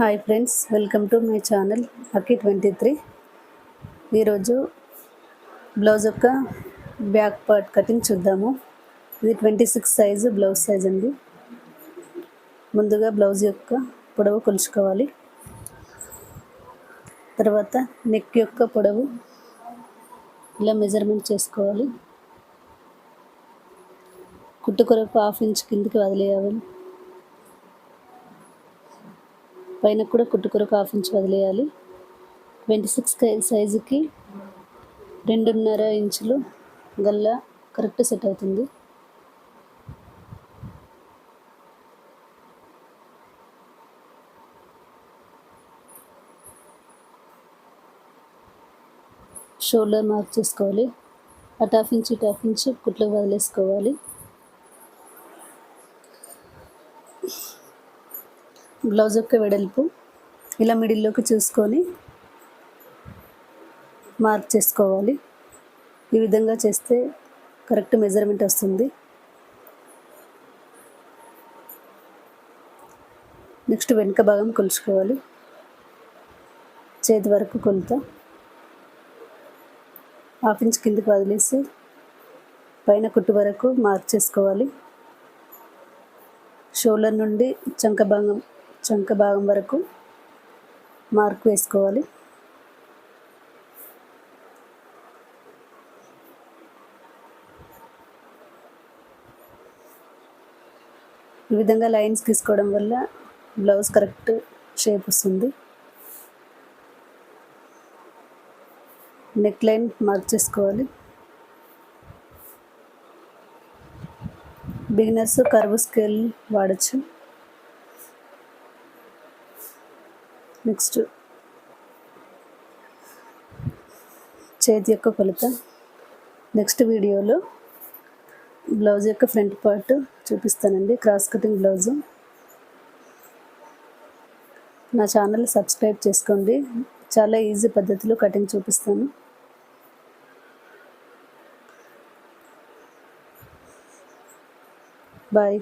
Hi friends, welcome to my channel అకి 23. ఈరోజు blouse యొక్క బ్యాక్ పార్ట్ కటింగ్ చూద్దాము. ఇది 26 సైజు బ్లౌజ్ సైజ్ అండి. ముందుగా బ్లౌజ్ యొక్క పొడవు కొలుచుకోవాలి. తర్వాత నెక్ యొక్క పొడవు ఇలా మెజర్మెంట్ చేసుకోవాలి. కుట్టు కొరకు 1/2 ఇంచ్ కిందికి వదిలేయాలి. పైన కూడా కుట్టు కొరకు 1/2 ఇంచ్ వదిలేయాలి. 26 సైజుకి 2.5 ఇంచులు గల్లా కరెక్ట్ సెట్ అవుతుంది. షోల్డర్ మార్క్ చేసుకోవాలి. అటు 1/2 ఇంచ్ ఇటు 1/2 ఇంచ్ కుట్లు వదిలేసుకోవాలి. బ్లౌజ్ యొక్క వెడల్పు ఇలా మిడిల్లోకి చూసుకొని మార్క్ చేసుకోవాలి. ఈ విధంగా చేస్తే కరెక్ట్ మెజర్మెంట్ వస్తుంది. నెక్స్ట్ వెనుక భాగం కొలుచుకోవాలి. చేతి వరకు కొలత 1/2 ఇంచ్ కిందకి వదిలేసి పైన కుట్టు వరకు మార్క్ చేసుకోవాలి. షోల్డర్ నుండి చంక భాగం వరకు మార్క్ వేసుకోవాలి. ఈ విధంగా లైన్స్ తీసుకోవడం వల్ల బ్లౌజ్ కరెక్ట్ షేప్ వస్తుంది. నెక్ లైన్ మార్క్ చేసుకోవాలి. బిగినర్స్ కర్వ్ స్కేల్ వాడచ్చు. నెక్స్ట్ చేతి యొక్క కొలత నెక్స్ట్ వీడియోలో బ్లౌజ్ యొక్క ఫ్రంట్ పార్ట్ చూపిస్తానండి. Cross cutting blouse. నా ఛానల్ సబ్స్క్రైబ్ చేసుకోండి. చాలా ఈజీ పద్ధతిలో కటింగ్ చూపిస్తాను. బాయ్.